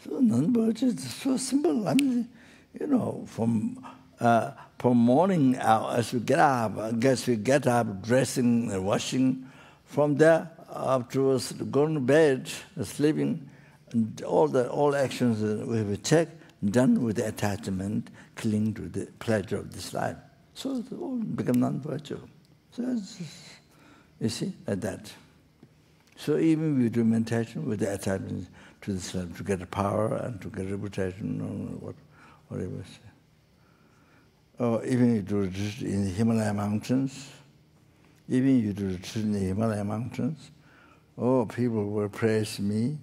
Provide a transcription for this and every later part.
So non-virtue is so simple. I mean, you know, from morning as we get up, dressing and washing, from there afterwards going to bed, sleeping, and all actions we have checked, done with the attachment, cling to the pleasure of this life. So it all become non-virtue. So it's, you see, like that. So even we do meditation with the attachment to this life, to get power and to get reputation, or whatever. Or even you do retreat in the Himalaya mountains, oh, people will praise me,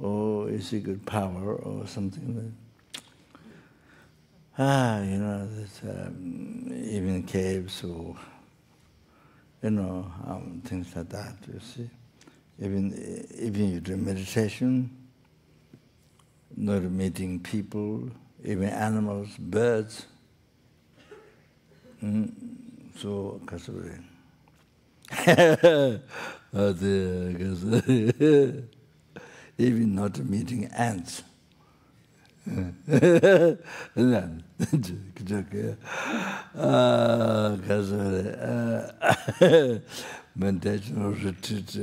oh, it's a good power, or something like that. You know, even caves, or, you know, things like that, you see. Even you do meditation, not meeting people, even animals, birds. So, kasuri. Even not meeting ants. Meditation or retreat,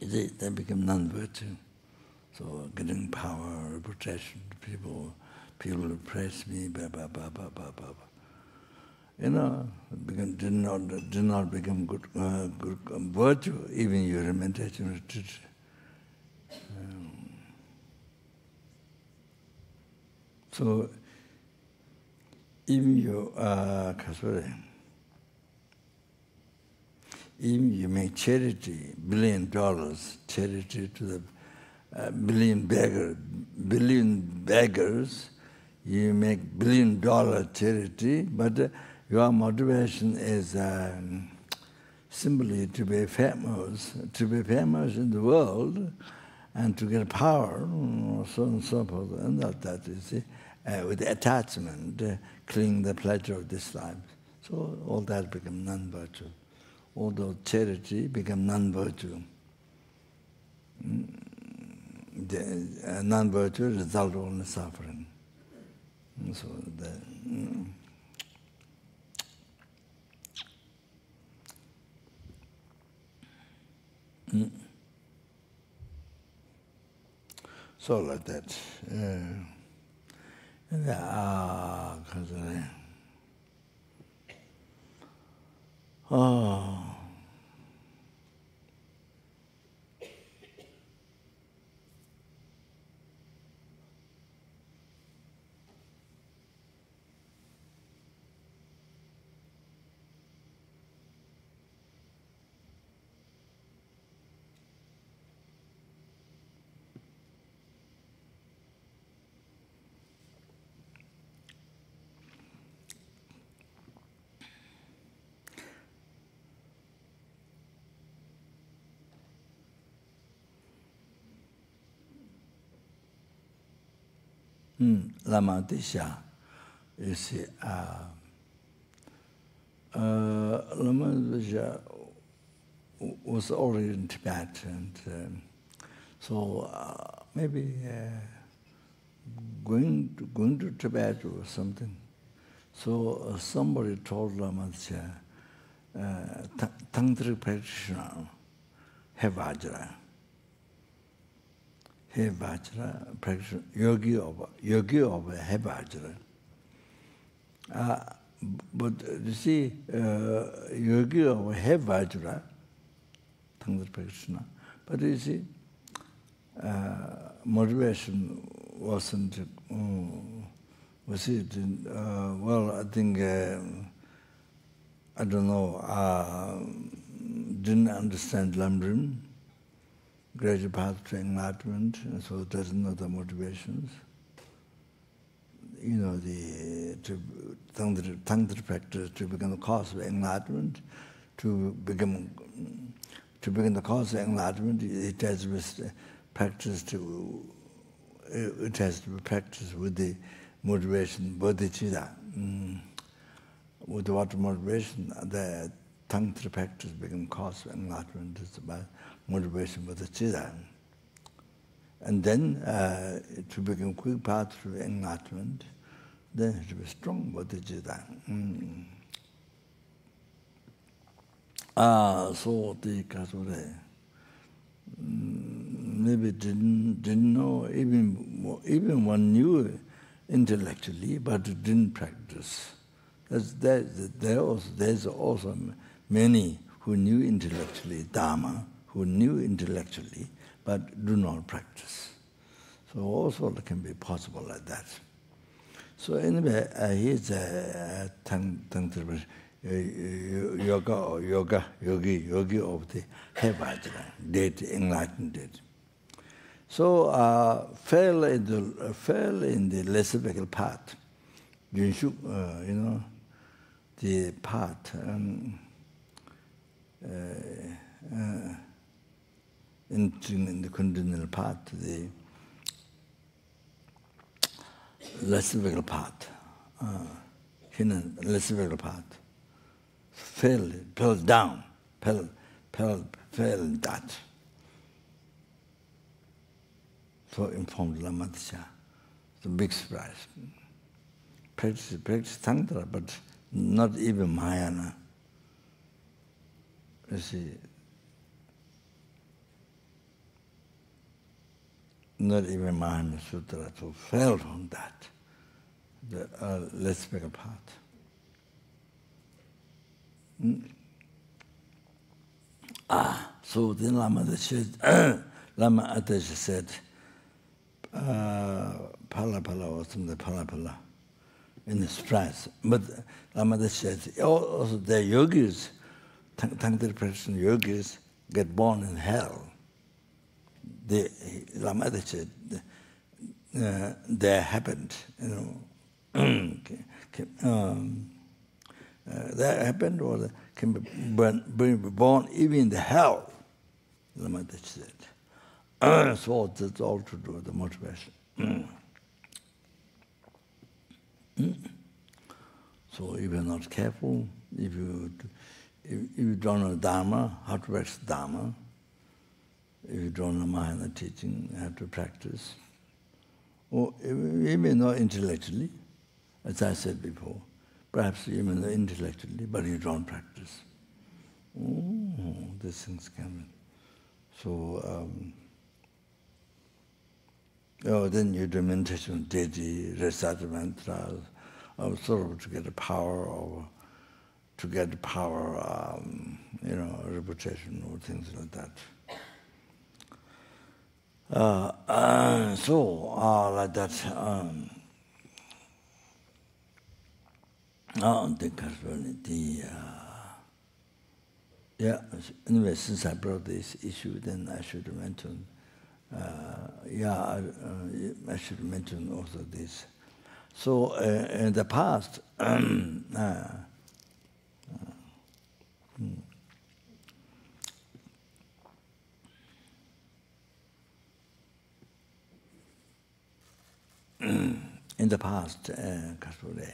they become non-virtue. So getting power, reputation, people will praise me, blah, blah, blah, blah, blah, blah. You know, did not become good virtue, even your meditation retreat. So, even you make charity, $1 billion charity to the billion beggars, you make $1 billion charity, but your motivation is simply to be famous in the world, and to get power, so on and so forth, and that you see, with attachment, cling the pleasure of this life. So all that become non-virtue. Although charity become non-virtue. The non-virtue result only suffering. So so like that. Lama Disha, you see, Lama Disha was already in Tibet, and so maybe going to Tibet or something. So somebody told Lama Disha, tantric practitioner, have Vajra. Hey Vajra, practitioner, yogi of Hey Vajra. But you see, yogi of Hey Vajra, Tantra practitioner, but you see, motivation wasn't, was it? Well, I think, I don't know, didn't understand Lamrim. Gradual path to enlightenment, and so doesn't know the motivations. You know, the tantra practice to become the cause of enlightenment, to become the cause of enlightenment, it has to be practiced with the motivation bodhichitta. With what motivation the tantra practice become cause of enlightenment is about motivation bodhichitta. and then to become quick path to enlightenment, then it will be strong bodhichitta. So the Kasure maybe didn't know, even one knew intellectually, but didn't practice. There's also many who knew intellectually Dharma, who knew intellectually, but do not practice. So also it can be possible like that. So anyway, he's a tantra yogi of the Vajra, dead, enlightened dead. So fell in the lesser vehicle path. Junshu, the path in the continual path, the lesser vehicle path, hidden lesser vehicle path, fell down, fell that. So informed Lama. It's a big surprise. Practice tantra, but not even Mahayana. You see, not even Mahayana Sutra, so fell from that, the less bigger path. So then Lama said, Pala was in the Pala in the surprise. But Lama said, also the yogis, tantra practitioner yogis, get born in hell. Lama said, that happened, that happened, or can be born even in the hell, Lama said. So that's all to do with the motivation. So if you're not careful, if you don't know Dharma, how to practice Dharma, if you don't know Mahayana teaching, you have to practice. Or you may know intellectually, as I said before, perhaps you may know intellectually, but you don't practice. These things come in. So, then you do meditation, deity, recite the mantras, sort of to get the power, reputation or things like that. Like that. Anyway, since I brought this issue, then I should mention. I should mention also this. So in the past, Kasure,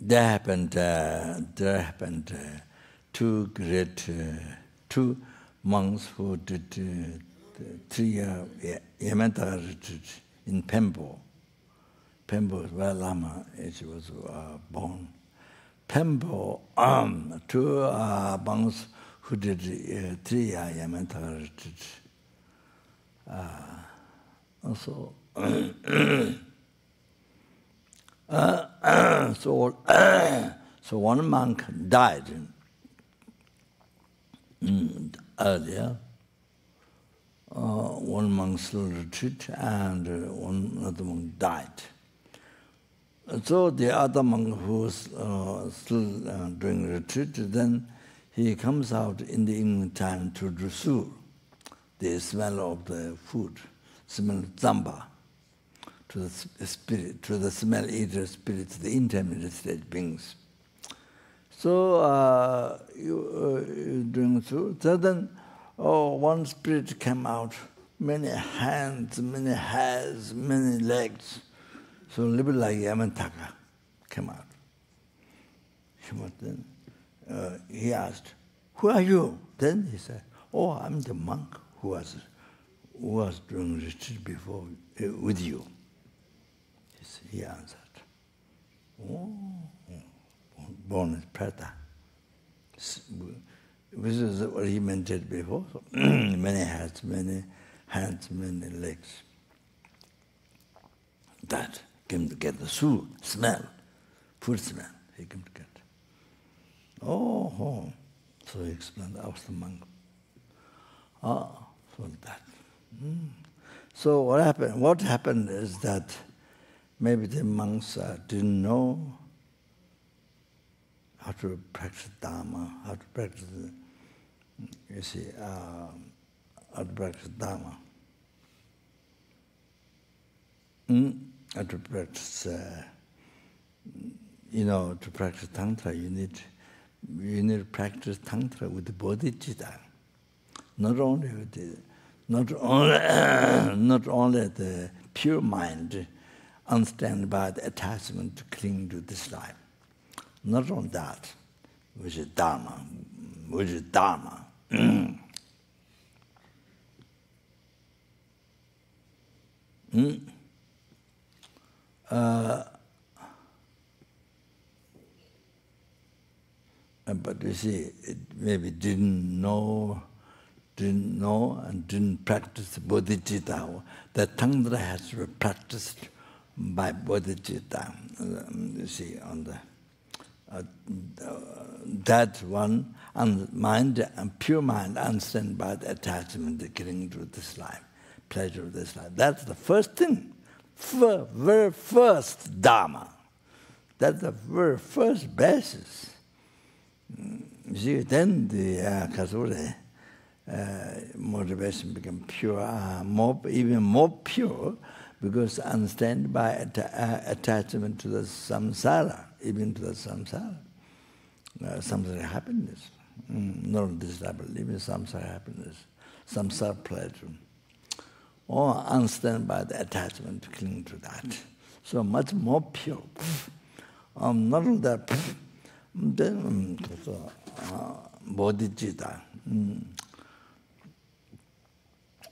there happened two monks who did 3-year Yamantaka retreat in Pembo. Pembo is where Lama was born. Pembo, 2 monks who did 3-year Yamantaka retreat. Also, so one monk died earlier. One monk still retreat, and another monk died. So the other monk who was still doing retreat, then he comes out in the evening time to dressur, the smell of the food, smell of zamba, to the spirit, to the smell eater spirits, the intermediate stage beings. So doing so, then one spirit came out, many hands, many hands, many legs. So a little bit like Yamantaka came out. Then he asked, "Who are you?" Then he said, "Oh, I'm the monk who was doing retreat before with you." He answered. Oh, born as Prata. This is what he mentioned before. So, many hands, many legs. That came together. Smell, food smell. He came together. Oh. So he explained, I was the monk. So that. So what happened? What happened is that maybe the monks didn't know how to practice Dharma, how to practice, how to practice Dharma. How to practice, to practice tantra, you need to practice tantra with the bodhichitta. Not only the pure mind, unstained by the attachment to cling to this life. Not on that, which is Dharma, But you see, it maybe didn't know and didn't practice bodhicitta. The tantra has to be practiced by bodhicitta. You see, on the that one, mind and pure mind, unstained by the attachment, the clinging to this life, pleasure of this life. That's the first thing, very first Dharma. That's the very first basis. You see, then the kasure motivation became pure, even more pure, because unstained by attachment to the samsara, even to the samsara. Samsara happiness, not this level, even samsara happiness, samsara pleasure. Or unstained by the attachment to cling to that. So much more pure. Not only that, then bodhicitta.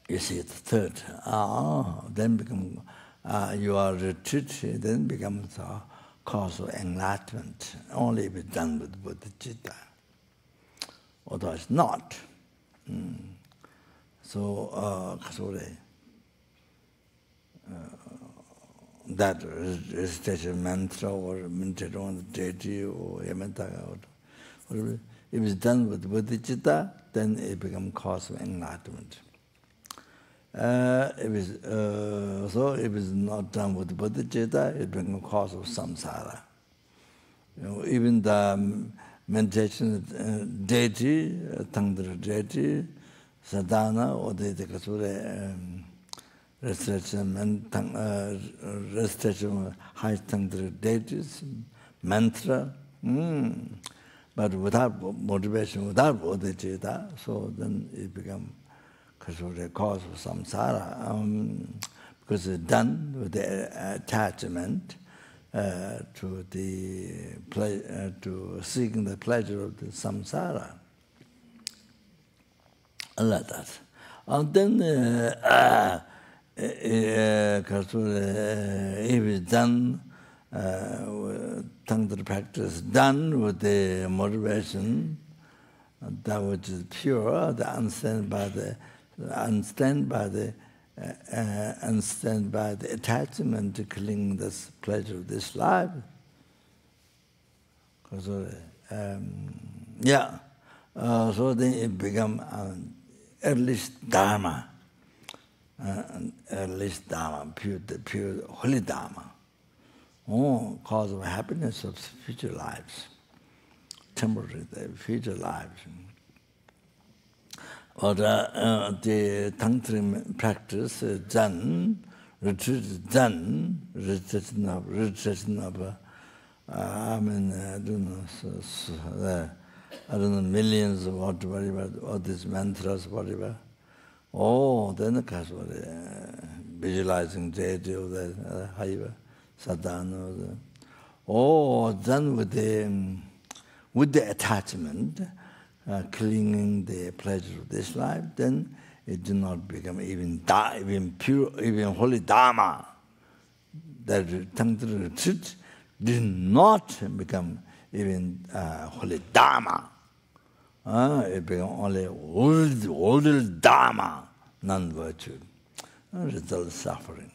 You see, it's third. Then become your retreat, then becomes a cause of enlightenment. Only if it's done with bodhicitta. Otherwise not. So, that recitation mantra or meditation on the deity or yamantaka or whatever, if it's done with bodhicitta, then it becomes cause of enlightenment. If it's not done with bodhicitta, it becomes cause of samsara. Even the meditation deity, tantra deity, sadhana or deity kasure, recitation high tantra deities, mantra, but without motivation, without bodhicitta, so then it becomes a cause of samsara, because it's done with the attachment to seeking the pleasure of the samsara. Like that. And then if it's done, tantra practice done with the motivation, that which is pure, the unstained by the attachment to cling this pleasure of this life. So then it becomes at least Dharma. At least Dharma, pure holy Dharma. Cause of happiness of future lives. Temporary, future lives. Or the tantra practice is done, retreat is done, recitation of I don't know, millions of whatever, all these mantras, whatever. Oh, then the case was visualizing Jeju, the Haiva, Sadhana. Oh, then with the attachment, clinging the pleasure of this life, then it did not become even pure, even holy Dharma. That tantra retreat did not become even holy Dharma. It became only old Dharma, non-virtue. Result suffering.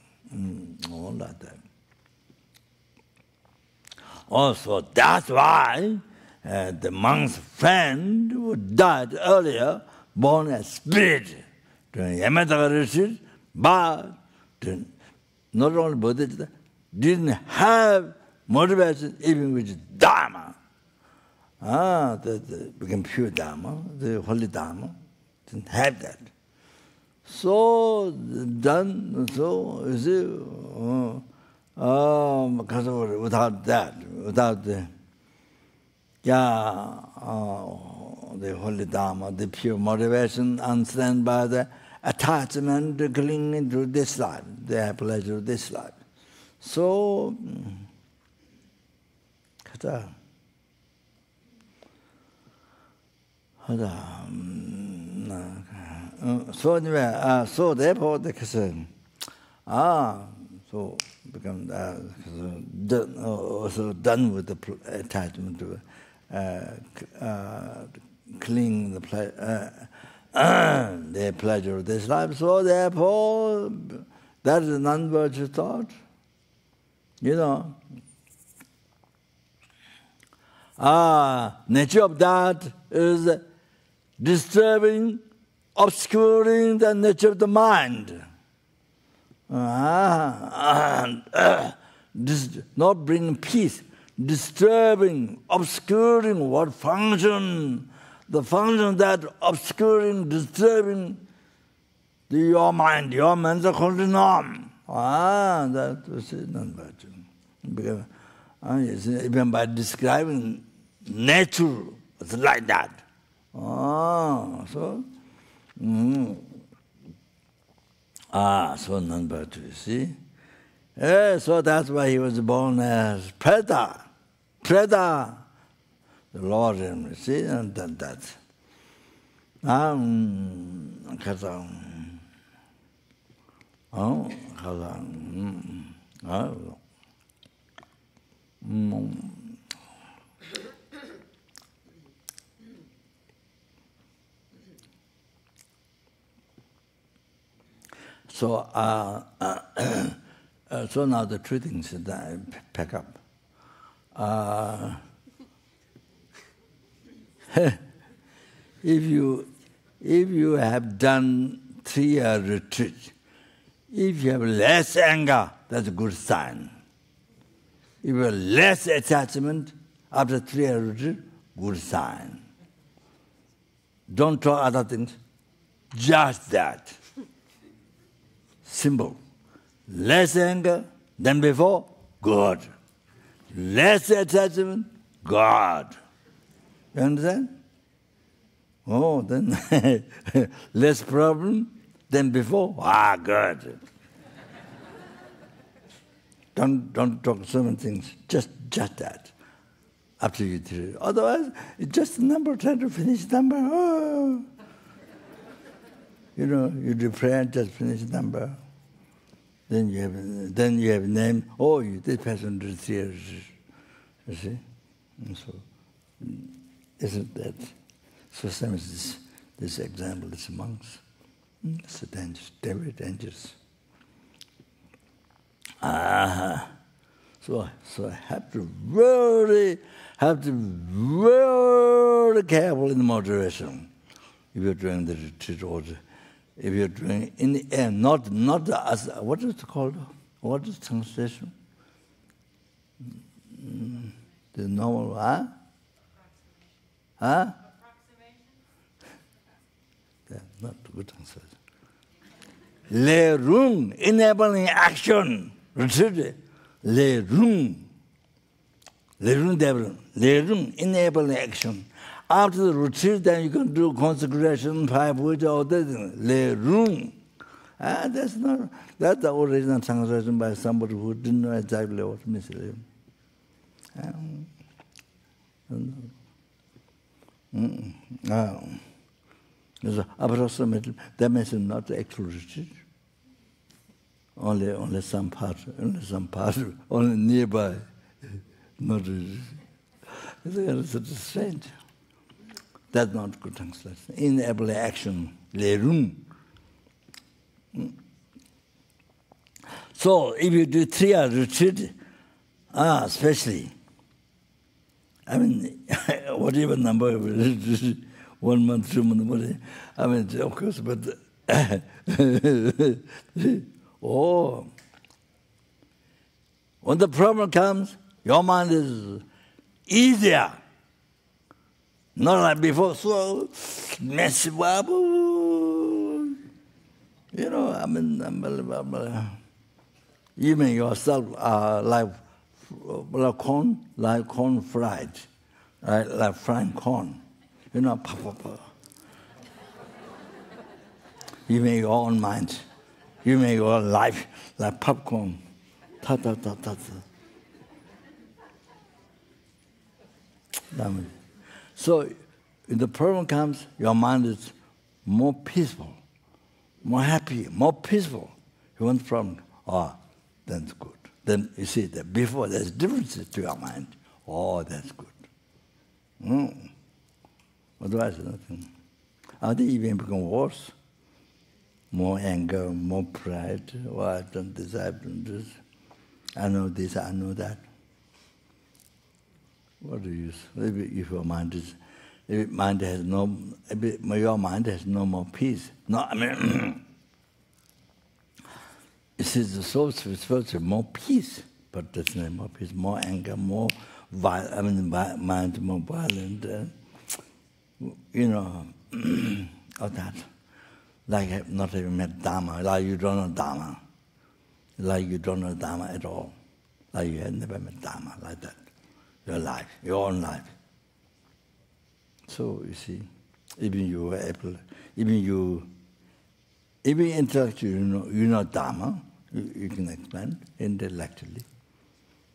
All like that. Also, that's why the monk's friend who died earlier, born as spirit during Yamataka retreat, but not only bodhichitta, didn't have motivation even with Dharma. That became pure Dharma, the holy Dharma, didn't have that. So done, so you see, because without that, without the holy Dharma, the pure motivation, understand by the attachment, clinging to this life, the pleasure of this life. So, so anyway, so therefore, so become also done with the attachment to cling the pleasure of this life. So therefore, that is a non-virtuous thought. Nature of that is disturbing, obscuring the nature of the mind. Not bringing peace, disturbing, obscuring what function, the function that obscuring, disturbing your mind, your mental continuum. That is non-virtue. Even by describing nature, it's like that. So non-virtue, you see. So that's why he was born as Preda. Preda, the Lord, you see, and that's. So, so now the three things that I pick up. If you have done 3-year retreat, if you have less anger, that's a good sign. If you have less attachment after 3-year retreat, good sign. Don't talk other things, just that. Simple. Less anger than before, good. Less attachment, God. You understand? Oh, then less problem than before, good. Don't talk so many things, just that. After you do it. Otherwise, it's just a number, trying to finish number. You do prayer, just finish number. Then you have a name. Oh, this person did 3 years. You see? And so, isn't that? So same as this example, it's monks. It's a dangerous, very dangerous. So I have to very careful in the moderation. If you're doing the retreat order, if you're doing in the air, not as what is it called? What is translation? The normal, Approximation? That's not a good translation. Le room, enabling action. Retreat. Le room, enabling action. After the retreat, then you can do consecration, 5 weeks, all that, lay room. That's the original translation by somebody who didn't know exactly what it means. Approximately, that means not actual retreat. Only some part, only nearby. Not retreat. It's strange. That's not good translation. Enable action, lay room. So if you do 3-hour retreat, especially, I mean, whatever number of retreat, 1 month, 2 months, whatever, I mean, of course, but when the problem comes, your mind is easier. Not like before, so messy, even yourself like corn fried, right? Like frying corn, You make your own mind, you make your own life like popcorn, So, if the problem comes, your mind is more peaceful, more happy, more peaceful. You want the problem? That's good. Then you see that before there's differences to your mind. That's good. Otherwise, nothing. They even become worse. More anger, more pride. I've done this, I've done this. I know this, I know that. What do you use? Maybe if your mind your mind has no more peace. No, I mean, it is the soul is supposed to have more peace, but that's not more peace, more anger, more mind more violent, all that. Like not even met Dharma, like you don't know Dharma, like you don't know Dharma at all, like you have never met Dharma, like that. Your life, your own life. So you see, even you were able, even intellectually you know Dharma, you can explain intellectually,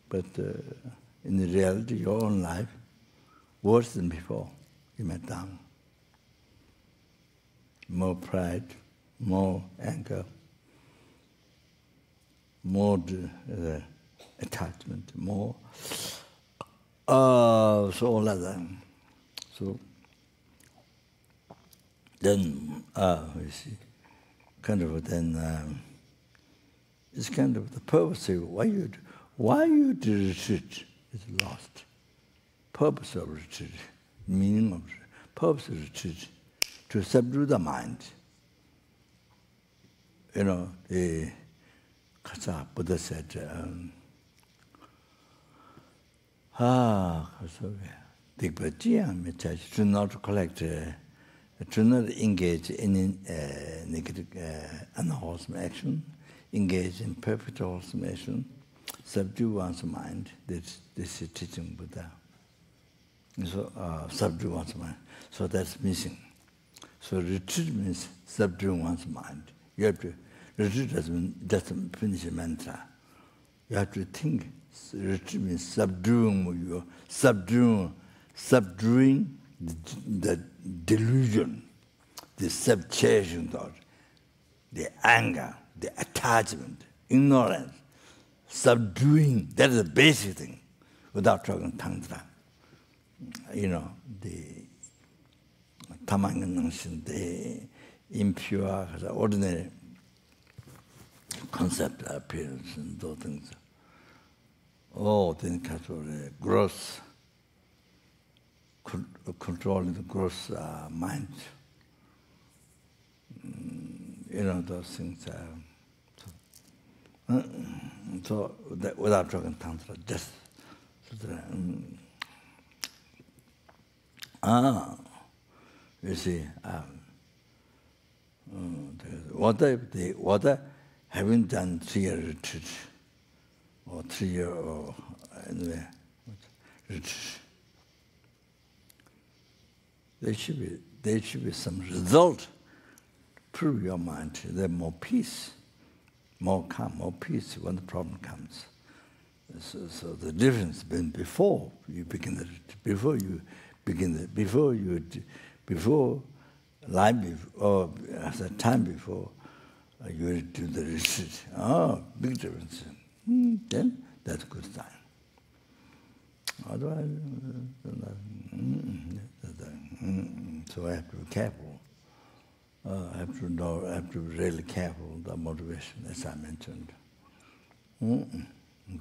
but in the reality, your own life, worse than before you met Dharma. More pride, more anger, more attachment, more. So all of that. So then we see, kind of then it's kind of the purpose of why you do retreat is lost. Purpose of retreat, meaning of purpose of retreat, to subdue the mind. The Buddha said, should not collect, should not engage in negative unwholesome action, engage in perfect wholesome action, subdue one's mind. This is teaching Buddha. So subdue one's mind. So that's missing. So retreat means subduing one's mind. You have to, retreat doesn't finish a mantra. You have to think. Retreat means subduing the delusion, the subjugation thought, the anger, the attachment, ignorance. Subduing, that is the basic thing, without talking tantra. The tamangan, the impure, the ordinary concept, appearance, and those things. Then gross, controlling the gross mind. Those things. So that without talking tantra, just you see, what having done 3-year retreat, or 3-year, or anyway, retreat. there should be some result. Prove your mind. There's more peace, more calm, more peace when the problem comes. So the difference between before you begin as a time before you do the retreat. Oh, big difference. Then that's a good sign. Otherwise, so I have to be careful. I have to be really careful the motivation, as I mentioned.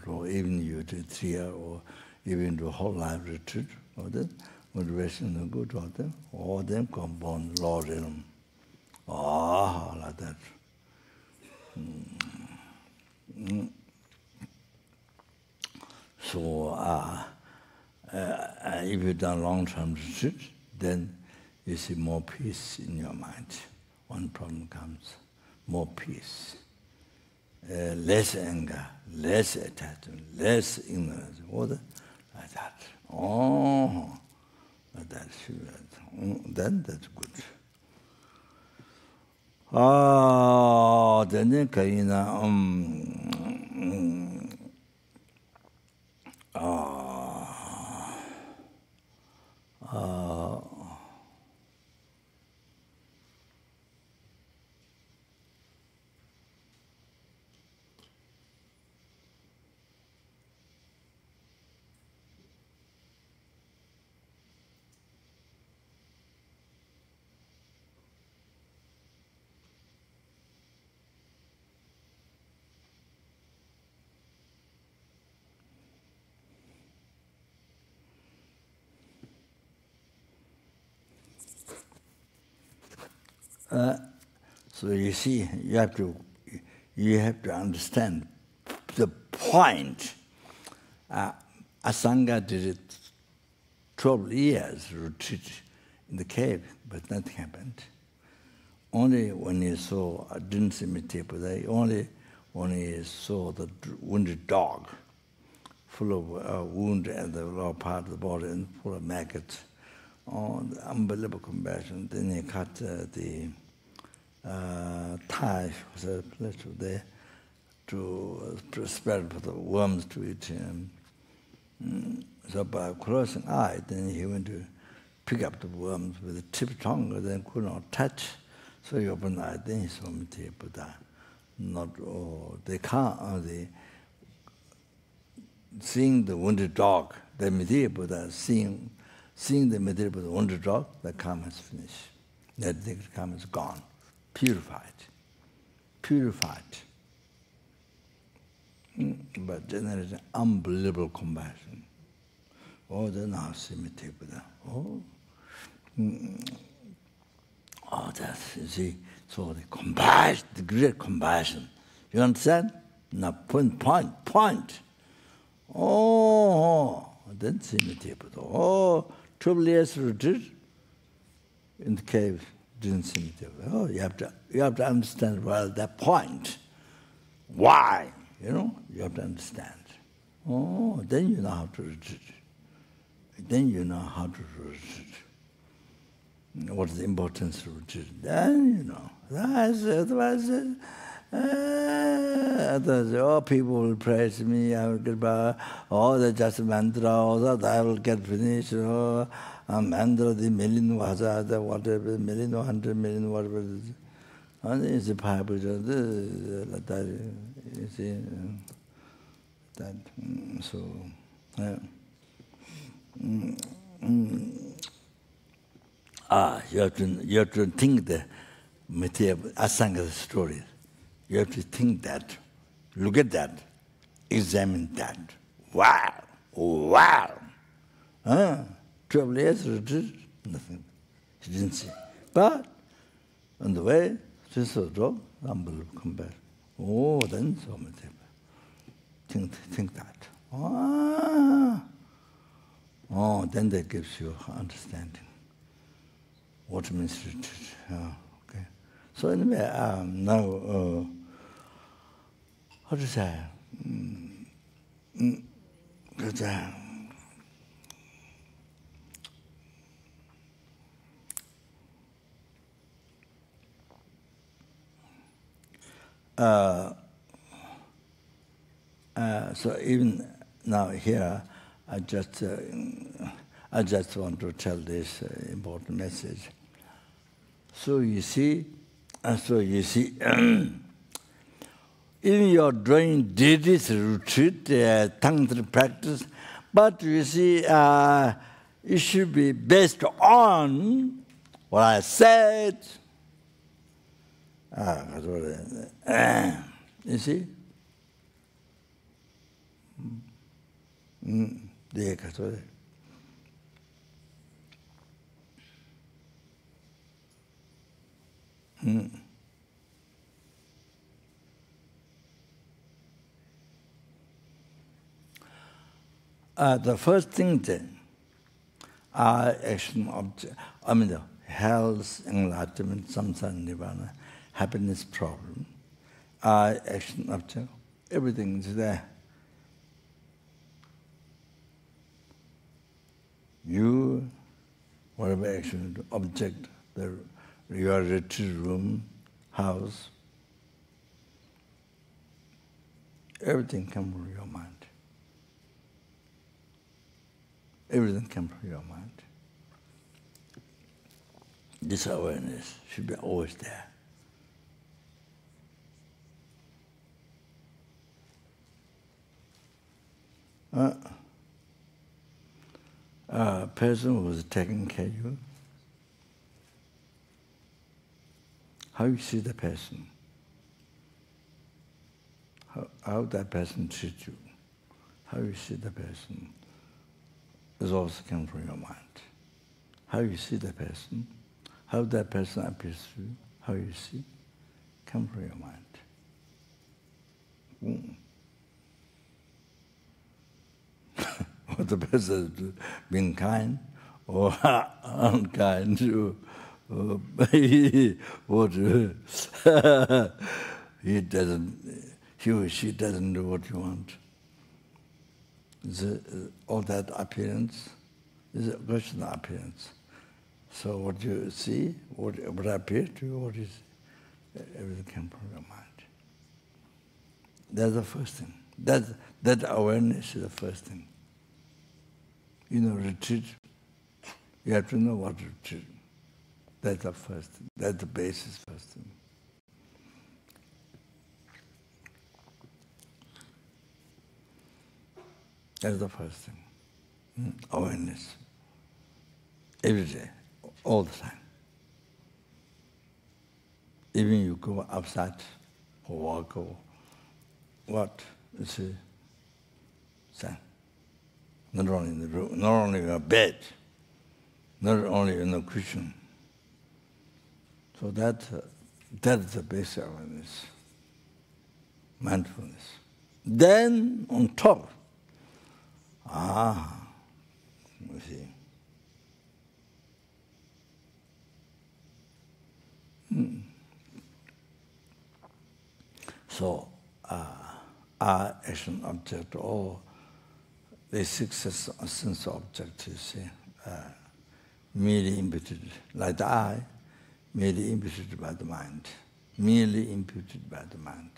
So even you do 3 years or even do whole life retreat, or the motivation is good, or them compound law realm. Oh, like that. So if you've done long-term retreat, then you see more peace in your mind. One problem comes, more peace. Less anger, less attachment, less ignorance, like that. Oh, like that. Then that's good. Oh, then kayina so you see, you have to understand the point. Asanga did it 12 years retreat in the cave, but nothing happened. Only when he saw, I didn't see me tape, only when he saw the wounded dog, full of wound at the lower part of the body and full of maggots. Oh, the unbelievable compassion. Then he cut the thigh, was a place there, to spread for the worms to eat him. So by closing eye, then he went to pick up the worms with a tip tongue, and then could not touch. So he opened the eye, then he saw me Buddha. Not all. They can't, seeing the wounded dog, the Medea Buddha, seeing the Medea Buddha, wounded dog, the karma is finished. That karma is gone, purified. But generating unbelievable compassion. Oh, then I'll see Medea Buddha. Oh, that's, you see, so the compassion, the great compassion. You understand? Now, point. Oh, then see Medea Buddha. Oh, 12 years retreat in the cave, didn't see Medea Buddha. Oh, you have to understand well that point. Why? You have to understand. Oh, then you know how to retreat. What is the importance of retreat? Then you know. Otherwise, oh, people will praise me, I will get by, oh, that's just mantra, oh, that I will get finished, oh, mantra, the million vaja, whatever, million, 100 million, whatever it is. And it's a pipe, that, you see, that, so, yeah. You have to think the material Asanga story. You have to think that, look at that, examine that. Wow! 12 years retreat, nothing. She didn't see. But on the way, she saw a dog, unbelievable compassion. Oh, then so much. Think that. Oh, then that gives you understanding. What means retreat? Okay. So anyway, now, how to say? So even now here, I just want to tell this important message. So you see, in your doing daily retreat, tantra practice, but you see, it should be based on what I said. You see? The first thing then, action object, the health, enlightenment, samsara, nirvana, happiness problem, action object, everything is there. You, whatever action object, your retreat room, house, everything comes from your mind. Everything comes from your mind. This awareness should be always there. A person who is taking care of you, how you see the person, how that person treats you, how you see the person, is also coming from your mind. How you see the person, how that person appears to you, how you see, comes from your mind. What the person is being kind or unkind, what he or she doesn't do what you want. All that appearance is a question of appearance. So what you see, what appears to you, what is, everything comes from your mind. That's the first thing. That awareness is the first thing. Retreat, you have to know what to retreat. That's the first thing. That's the basis first thing. That's the first thing. Awareness. Every day, all the time. Even you go outside or walk or what, you see, not only in the room, not only in a bed, not only in a cushion. So that's the basic awareness, mindfulness. Then on top, you see. So, our action object, or the six sense objects, you see, merely imputed, like the eye, merely imputed by the mind, merely imputed by the mind.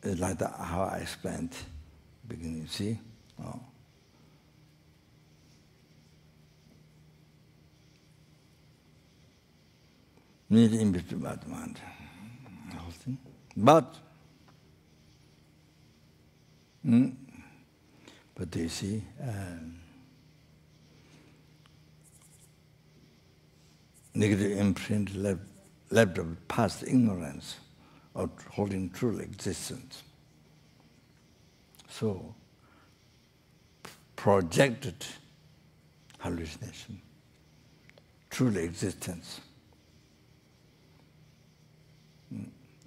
It's like how I explained at the beginning, see? Oh. Merely imputed by the mind, the whole thing. But you see, negative imprint left of past ignorance of holding true existence. So, projected hallucination, true existence,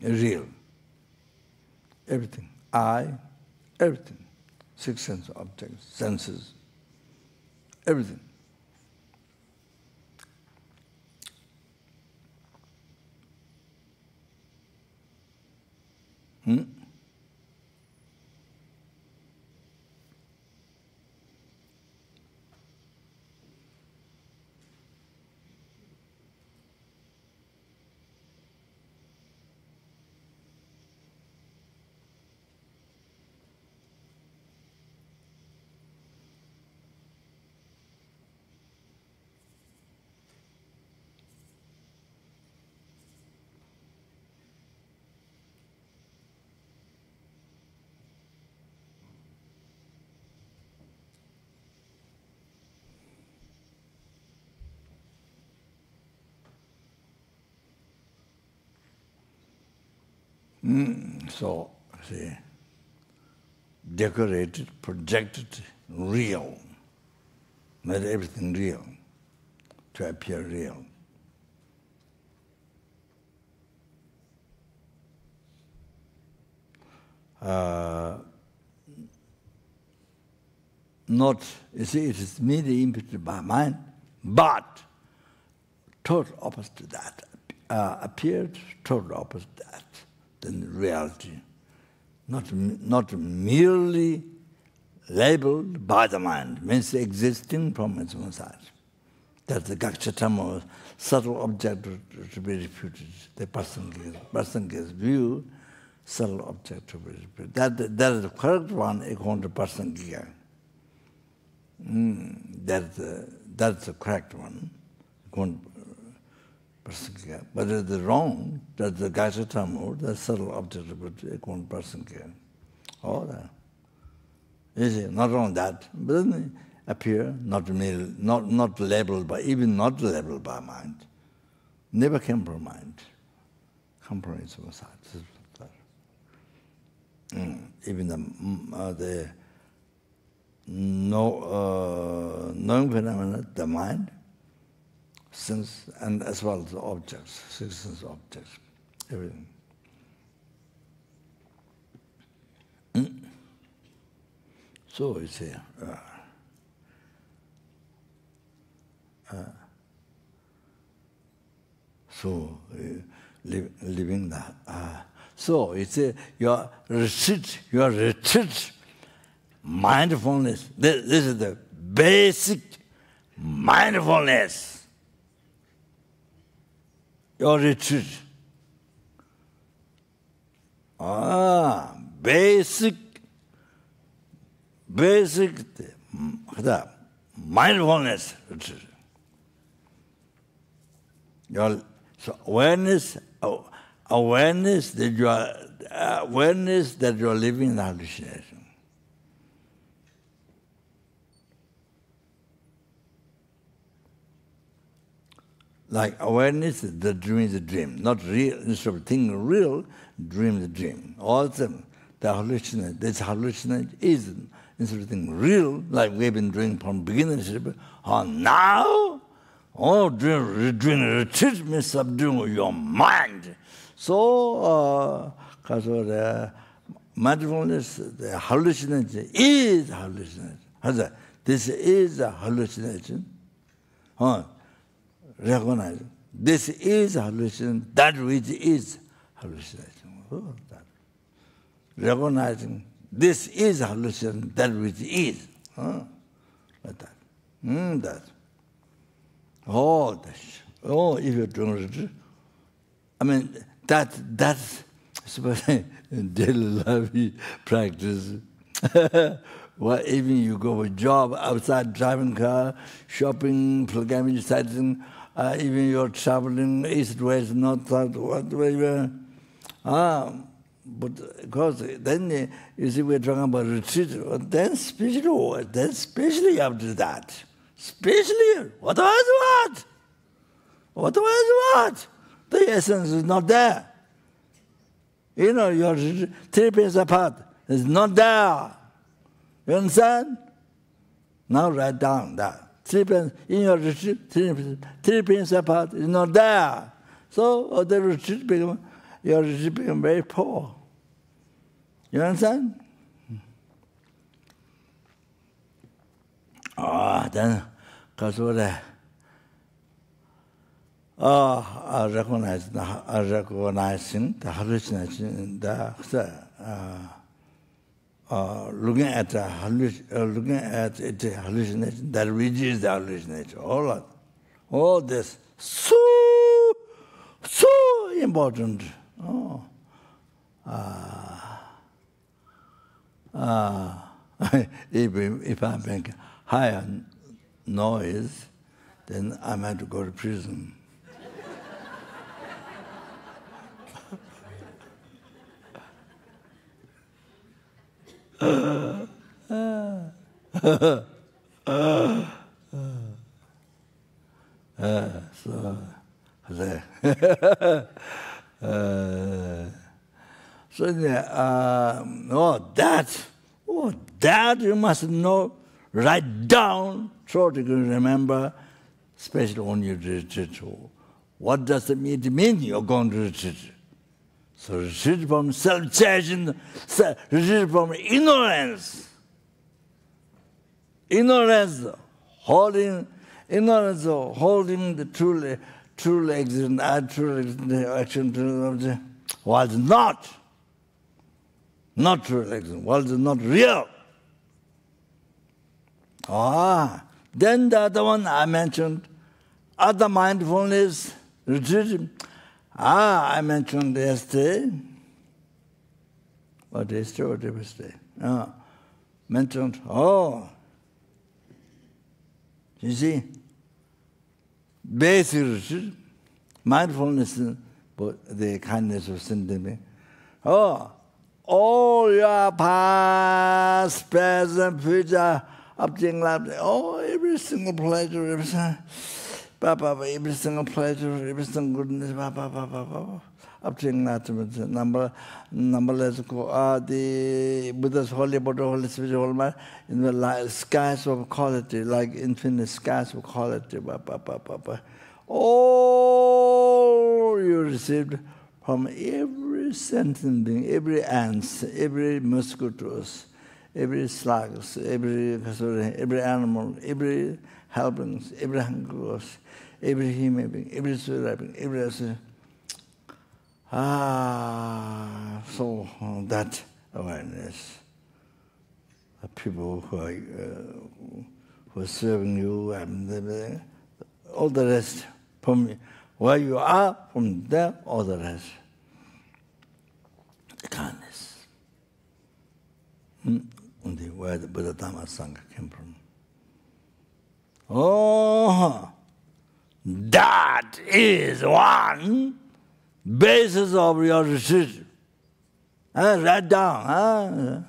real, everything, everything, six sense objects, senses, everything. So, see, decorated, projected, real, made everything real, to appear real. Not, you see, it is merely imputed by mind, but total opposite to that, appeared total opposite to that, than reality. Not merely labeled by the mind, means existing from its own side. That's the gachatama, subtle object to be refuted. The person gives view, subtle object to be refuted. That is the correct one according to person giga. That's the correct one, according to person giga. But it's the wrong, that's the gachatama, the subtle object to be according to person giga. All that. You see, not only that, but then appear, not labeled by, even not labeled by mind. Never came from mind. Come from its own side. Even the knowing phenomena, the mind, sense, and as well as the objects, six sense objects, everything. So it's here. Living that. So it's your retreat, mindfulness. This is the basic mindfulness. Your retreat. Basic mindfulness. So awareness that you are living in hallucination. Like awareness that dream is a dream, not real. Instead of thinking real, dream the dream. Also, the hallucination, this hallucination is instead of thinking real, like we've been doing from beginning. Now, doing retreat means subduing your mind. So, because of the mindfulness, the hallucination is hallucination. This is a hallucination. Recognize this is hallucination, that which is hallucination. Recognizing this is hallucination, that which is. Like that. That. If you're doing retreat, I mean, that's daily life practice. Well, even you go for a job outside, driving car, shopping, pilgrimage, sightseeing, even you're traveling east, west, north, south, whatever. But because then you see we're talking about retreat, then especially after that. Especially, what was what? What was what? The essence is not there. You know, you're 3 pins apart. It's not there. You understand? Now write down that. 3 pins in your retreat, 3 pins apart is not there. So the retreat your retreat become very poor. You understand? Then, because of that, recognizing the hallucination, looking at the hallucination, that which is the hallucination, all this, so important. If I make higher noise, then I might go to prison. So that you must know, write down, so you can remember, especially when you retreat. What does it mean you're going to retreat? So retreat from self-judgment, retreat from ignorance. Ignorance holding the truly existent action was not true existent, was not real. Then the other one I mentioned, other mindfulness retreat. I mentioned yesterday. What yesterday? Mentioned, you see, basic retreat, mindfulness, the kindness of sentient. All your past, present, future, every single pleasure, every single pleasure, every single goodness, numberless, the Buddha's holy body, holy spirit, holy mind, in the skies of quality, like infinite skies of quality, all you received from every sentient being, every ant, every mosquitoes, every slugs, every animal, every helpings, every hungers, every human being, every spirit being, every so that awareness, people who are serving you, and all the rest, from where you are, from there, all the rest. The kindness. Only where the Buddha Dhamma Sangha came from. That is one basis of your retreat. Write down.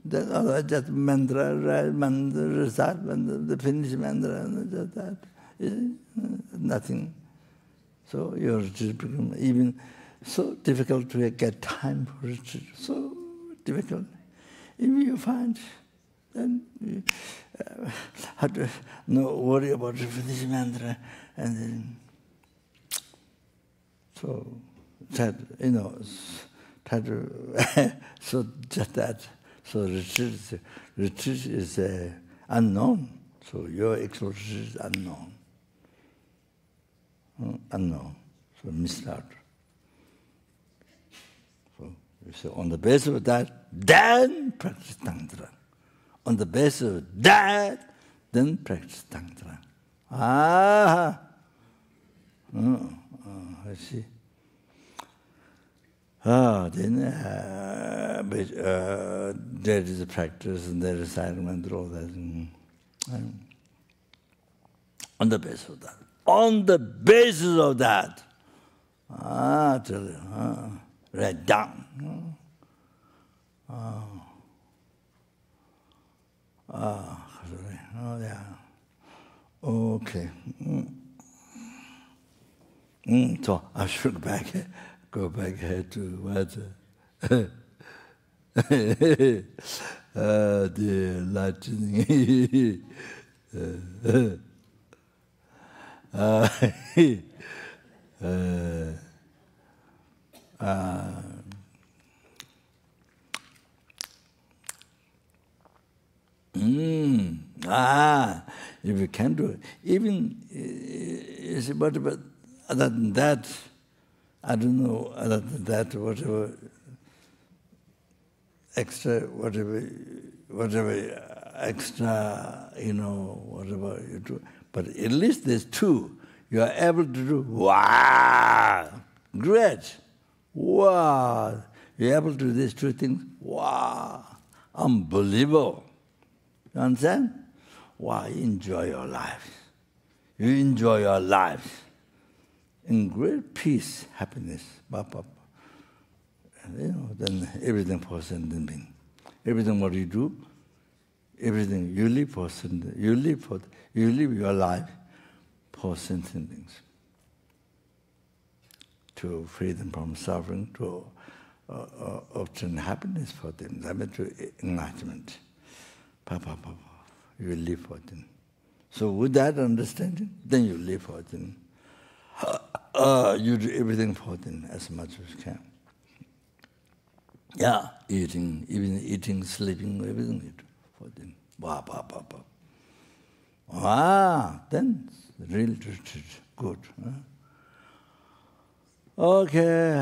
Just mantra, recite the finish mantra, that is nothing. So your retreat becomes even so difficult to get time for retreat. So difficult. If you find, then you have to worry about the finish mantra, and then so that try to so just that. So retreat is unknown. So your exploration is unknown. Unknown. So missed out. So you say on the basis of that, then practice tantra. On the basis of that, then practice tantra. I see. Then there is a practice and there is retirement, all that. On the basis of that. On the basis of that. Tell you, write down. Yeah. Okay. So I should go back here to what the lightning. If you can do it, even but other than that, I don't know. Other than that, whatever extra, whatever extra, whatever you do. But at least there's two. You are able to do. Wow, great. Wow, you're able to do these two things. Wow, unbelievable. You understand? Wow, you enjoy your life. You enjoy your life in great peace, happiness. Then everything for sentient being. Everything what you do, everything you live for sentient. You live your life for sentient beings. to freedom from suffering, to obtain happiness for them. That means to enlightenment. You will live for them. So with that understanding, then you live for them. You do everything for them as much as you can. Yeah, eating, even eating, sleeping, everything you do for them. Then real retreat, good. Huh? Okay.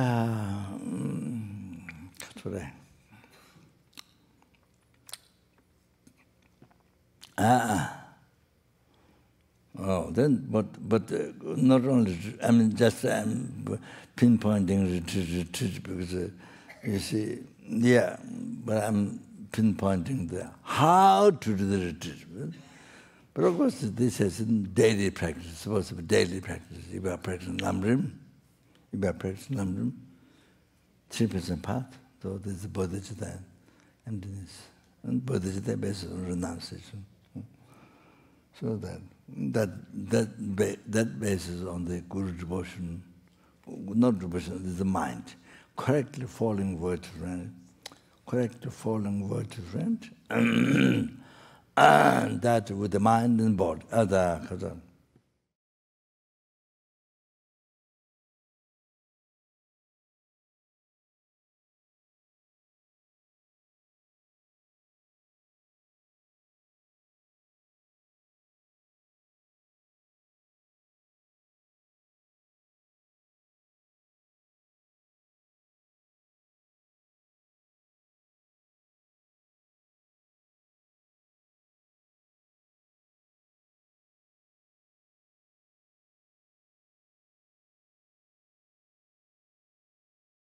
Then, but not only, I mean, just I'm pinpointing retreat because you see, yeah, but I'm pinpointing how to do the retreat. But of course, this is daily practice, supposed to be daily practice. If you are practicing Namrim, 3% path, so there's bodhichitta, emptiness, and bodhichitta based on renunciation. So that basis on the Guru devotion, not devotion, is the mind, correctly following word to friend, and that with the mind and body,